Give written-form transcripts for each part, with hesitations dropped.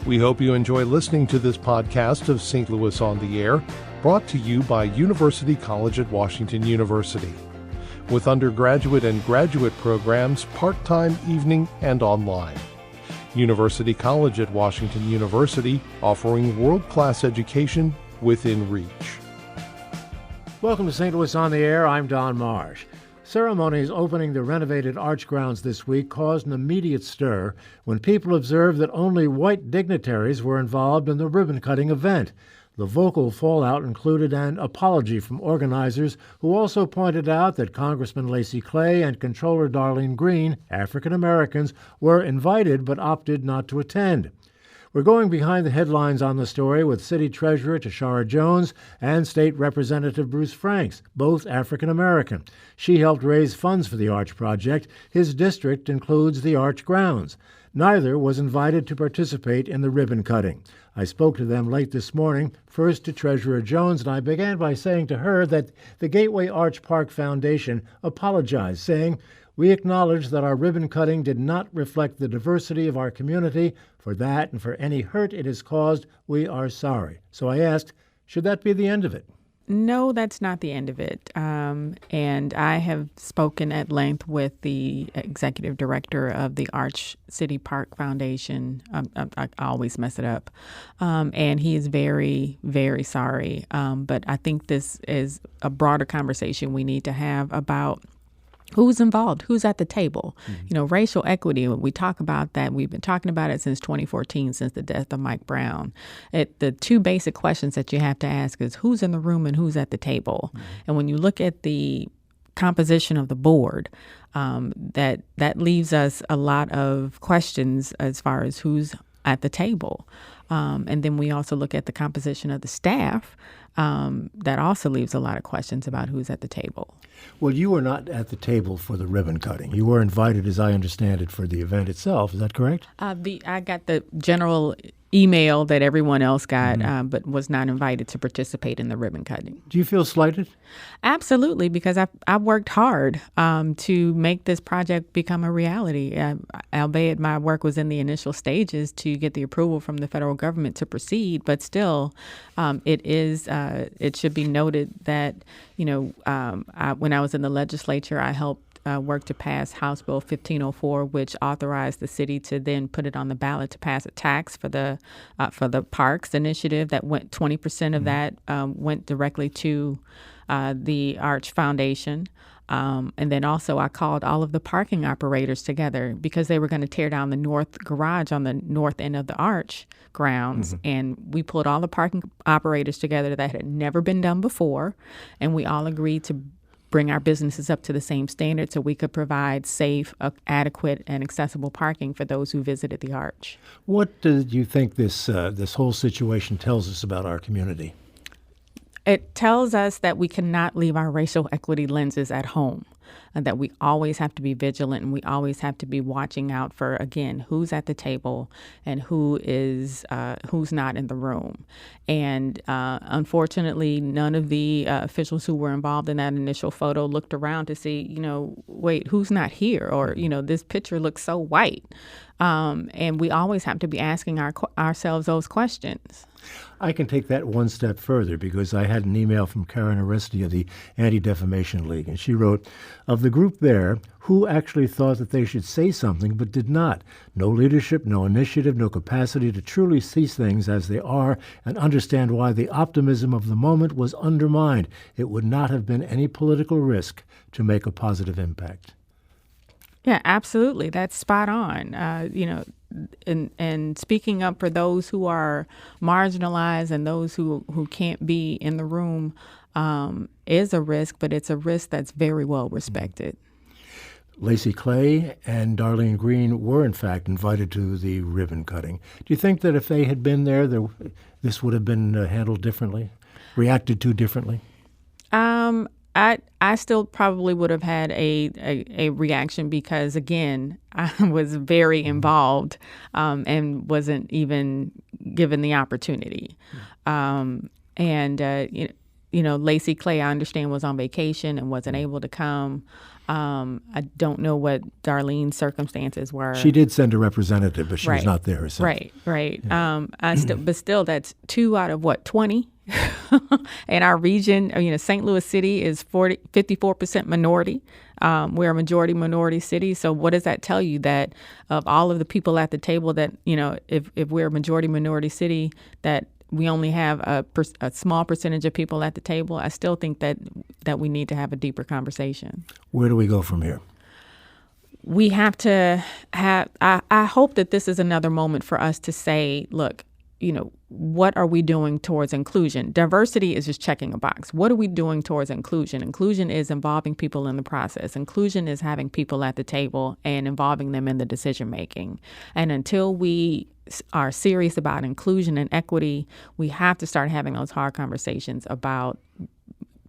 We hope you enjoy listening to this podcast of St. Louis on the Air, brought to you by University College at Washington University. With undergraduate and graduate programs, part-time, evening, and online. University College at Washington University, offering world-class education within reach. Welcome to St. Louis on the Air. I'm Don Marsh. Ceremonies opening the renovated Arch grounds this week caused an immediate stir when people observed that only white dignitaries were involved in the ribbon-cutting event. The vocal fallout included an apology from organizers who also pointed out that Congressman Lacy Clay and Comptroller Darlene Green, African Americans, were invited but opted not to attend. We're going behind the headlines on the story with City Treasurer Tishaura Jones and State Representative Bruce Franks, both African American. She helped raise funds for the Arch project. His district includes the Arch grounds. Neither was invited to participate in the ribbon cutting. I spoke to them late this morning, first to Treasurer Jones, and I began by saying to her that the Gateway Arch Park Foundation apologized, saying, "We acknowledge that our ribbon cutting did not reflect the diversity of our community. For that and for any hurt it has caused, we are sorry." So I asked, should that be the end of it? No, that's not the end of it. And I have spoken at length with the executive director of the Arch City Park Foundation. I always mess it up. And he is very, very sorry. But I think this is a broader conversation we need to have about who's involved, who's at the table. Mm-hmm. You know, racial equity, when we talk about that, we've been talking about it since 2014, since the death of Mike Brown. The two basic questions that you have to ask is who's in the room and who's at the table. Mm-hmm. And when you look at the composition of the board, that leaves us a lot of questions as far as who's at the table. And then we also look at the composition of the staff. That also leaves a lot of questions about who's at the table. Well, you were not at the table for the ribbon cutting. You were invited, as I understand it, for the event itself. Is that correct? I got the general email that everyone else got, but was not invited to participate in the ribbon cutting. Do you feel slighted? Absolutely, because I've worked hard to make this project become a reality. Albeit my work was in the initial stages to get the approval from the federal government to proceed, but still, it should be noted that, when I was in the legislature, I helped work to pass House Bill 1504, which authorized the city to then put it on the ballot to pass a tax for the parks initiative. That went 20% of that went directly to the Arch Foundation. And then also I called all of the parking operators together because they were going to tear down the north garage on the north end of the Arch grounds. Mm-hmm. And we pulled all the parking operators together that had never been done before. And we all agreed to bring our businesses up to the same standard so we could provide safe, adequate, and accessible parking for those who visited the Arch. What do you think this whole situation tells us about our community? It tells us that we cannot leave our racial equity lenses at home, and that we always have to be vigilant and we always have to be watching out for, again, who's at the table and who's not in the room. And unfortunately, none of the officials who were involved in that initial photo looked around to see, wait, who's not here? Or, this picture looks so white. And we always have to be asking ourselves those questions. I can take that one step further because I had an email from Karen Aresti of the Anti-Defamation League, and she wrote, "Of the group there, who actually thought that they should say something but did not? No leadership, no initiative, no capacity to truly see things as they are and understand why the optimism of the moment was undermined. It would not have been any political risk to make a positive impact." Yeah, absolutely. That's spot on. And speaking up for those who are marginalized and those who can't be in the room is a risk, but it's a risk that's very well respected. Lacy Clay and Darlene Green were, in fact, invited to the ribbon cutting. Do you think that if they had been there, this would have been handled differently, reacted to differently? I still probably would have had a reaction because, again, I was very involved and wasn't even given the opportunity. Lacy Clay, I understand, was on vacation and wasn't able to come. I don't know what Darlene's circumstances were. She did send a representative, but she was Right. not there herself. Right. But still, that's 2 out of 20 in our region. St. Louis City is 54% minority. We're a majority minority city. So what does that tell you? That of all of the people at the table, that if we're a majority minority city, that we only have a small percentage of people at the table. I still think that we need to have a deeper conversation. Where do we go from here? We have to have, I hope that this is another moment for us to say, look, what are we doing towards inclusion? Diversity is just checking a box. What are we doing towards inclusion? Inclusion is involving people in the process. Inclusion is having people at the table and involving them in the decision making. And until we are serious about inclusion and equity, we have to start having those hard conversations about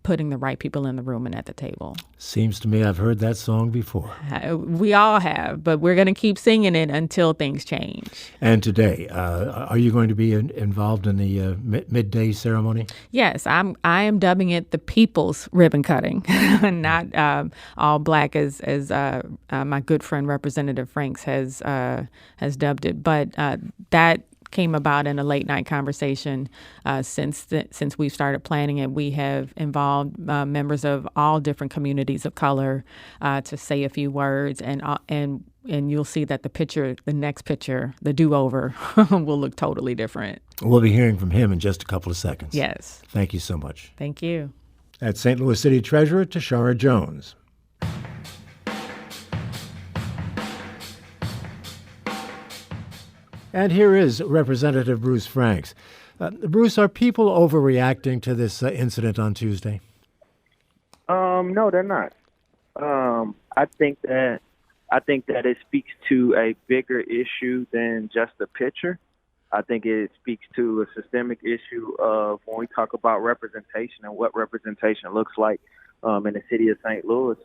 putting the right people in the room and at the table. Seems to me I've heard that song before. We all have, but we're going to keep singing it until things change. And today, are you going to be involved in the midday ceremony? Yes, I am dubbing it the people's ribbon cutting, not all black as my good friend Representative Franks has dubbed it. But that came about in a late night conversation. Since we've started planning it, we have involved members of all different communities of color to say a few words, and you'll see that the next picture, the do-over, will look totally different. We'll be hearing from him in just a couple of seconds. Yes. Thank you so much. Thank you. That's St. Louis City Treasurer Tishaura Jones. And here is Representative Bruce Franks. Bruce, are people overreacting to this incident on Tuesday? No, they're not. I think that it speaks to a bigger issue than just the picture. I think it speaks to a systemic issue of when we talk about representation and what representation looks like in the city of St. Louis.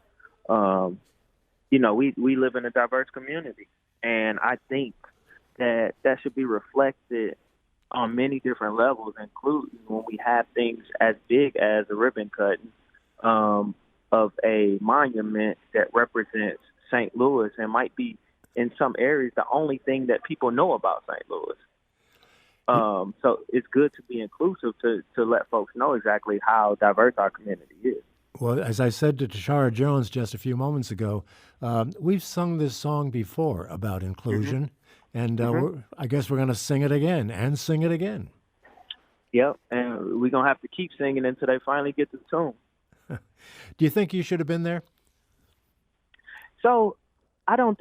We live in a diverse community, and I think that should be reflected on many different levels, including when we have things as big as a ribbon cutting of a monument that represents St. Louis and might be, in some areas, the only thing that people know about St. Louis. So it's good to be inclusive to let folks know exactly how diverse our community is. Well, as I said to Tishaura Jones just a few moments ago, we've sung this song before about inclusion. Mm-hmm. And I guess we're going to sing it again and sing it again. Yep, and we're going to have to keep singing until they finally get the tune. Do you think you should have been there? So, I don't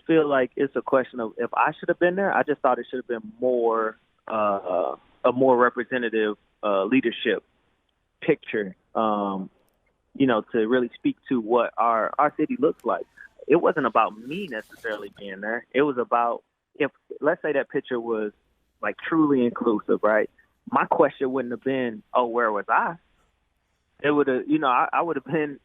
feel like it's a question of if I should have been there. I just thought it should have been a more representative leadership picture, to really speak to what our city looks like. It wasn't about me necessarily being there. It was about, if let's say that picture was like truly inclusive, right? My question wouldn't have been, oh, where was I? It would have, I would have been,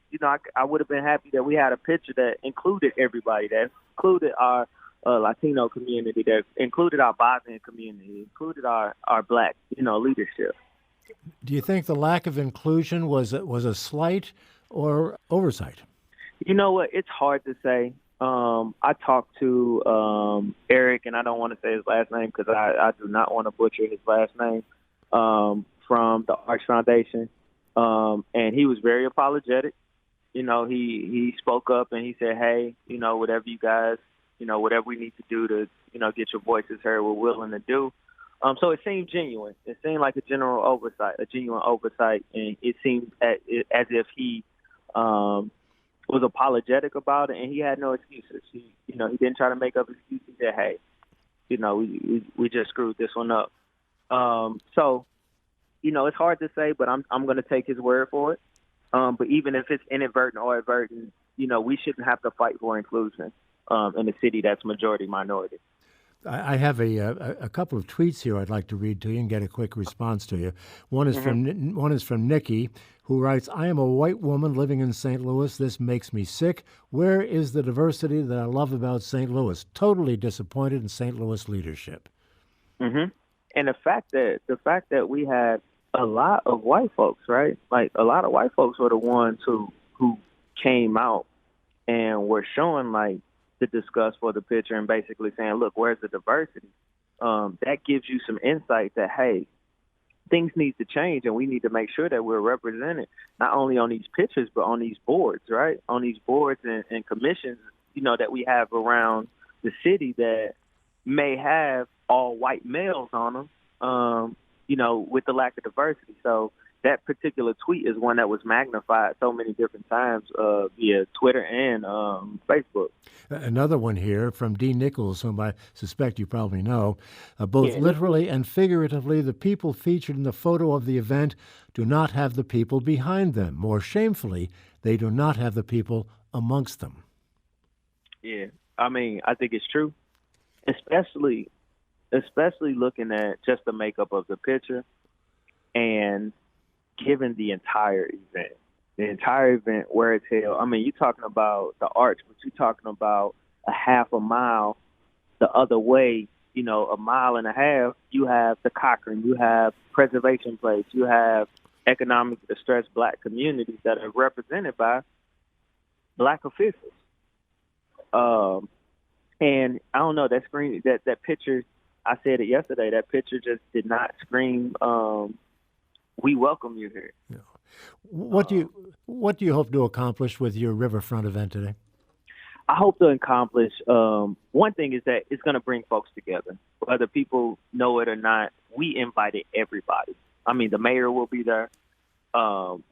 I would have been happy that we had a picture that included everybody, that included our Latino community, that included our Bosnian community, included our black, leadership. Do you think the lack of inclusion was a slight or oversight? You know what? It's hard to say. I talked to Eric, and I don't want to say his last name because I do not want to butcher his last name, from the Arch Foundation. And he was very apologetic. He spoke up and he said, hey, whatever you guys, whatever we need to do to, get your voices heard, we're willing to do. So it seemed genuine. It seemed like a genuine oversight. And it seemed as if he was apologetic about it, and he had no excuses. He didn't try to make up excuses. He said, hey, we just screwed this one up. So, it's hard to say, but I'm going to take his word for it. But even if it's inadvertent or advertent, we shouldn't have to fight for inclusion in a city that's majority minority. I have a couple of tweets here I'd like to read to you and get a quick response to you. One is from Nikki, who writes, I am a white woman living in St. Louis. This makes me sick. Where is the diversity that I love about St. Louis? Totally disappointed in St. Louis leadership. Mm-hmm. And the fact that we had a lot of white folks, right? Like a lot of white folks were the ones who came out and were showing like the disgust for the picture and basically saying, look, where's the diversity? That gives you some insight that, hey, things need to change and we need to make sure that we're represented not only on these pictures, but on these boards, right? On these boards and commissions, that we have around the city that may have all white males on them, with the lack of diversity. So that particular tweet is one that was magnified so many different times via Twitter and Facebook. Another one here from D. Nichols, whom I suspect you probably know. Both literally and figuratively, the people featured in the photo of the event do not have the people behind them. More shamefully, they do not have the people amongst them. Yeah, I mean, I think it's true, especially looking at just the makeup of the picture and given the entire event where it's held. I mean, you're talking about the arch, but you're talking about a half a mile the other way, a mile and a half, you have the Cochrane, you have Preservation Place, you have economically distressed black communities that are represented by black officials. And I don't know, that picture, I said it yesterday, that picture just did not scream, we welcome you here. Yeah. What do you hope to accomplish with your riverfront event today? I hope to accomplish, one thing is that it's going to bring folks together. Whether people know it or not, we invited everybody. I mean, the mayor will be there.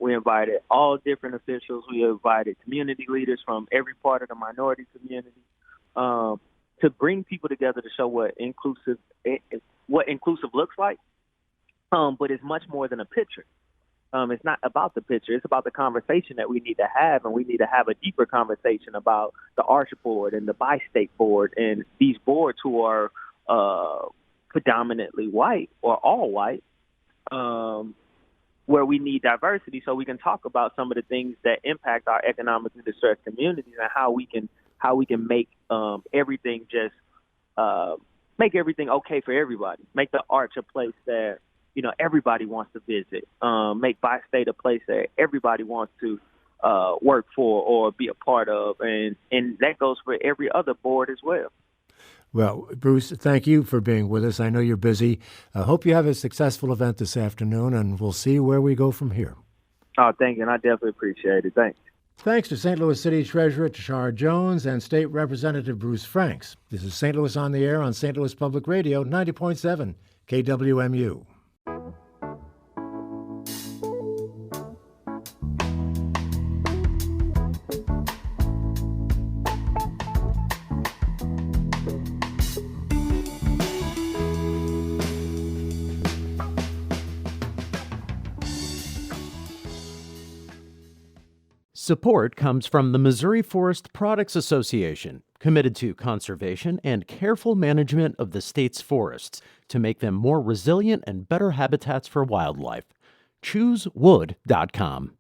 We invited all different officials. We invited community leaders from every part of the minority community to bring people together to show what inclusive looks like. But it's much more than a picture. It's not about the picture. It's about the conversation that we need to have, and we need to have a deeper conversation about the Arch Board and the Bi-State Board and these boards who are predominantly white or all white, where we need diversity so we can talk about some of the things that impact our economically distressed communities and how we can make everything make everything okay for everybody. Make the Arch a place that everybody wants to visit. Make Bi-State a place that everybody wants to work for or be a part of, and that goes for every other board as well. Well, Bruce, thank you for being with us. I know you're busy. I hope you have a successful event this afternoon, and we'll see where we go from here. Oh, thank you, and I definitely appreciate it. Thanks. Thanks to St. Louis City Treasurer Tishaura Jones and State Representative Bruce Franks. This is St. Louis on the Air on St. Louis Public Radio, 90.7 KWMU. Support comes from the Missouri Forest Products Association, committed to conservation and careful management of the state's forests to make them more resilient and better habitats for wildlife. ChooseWood.com.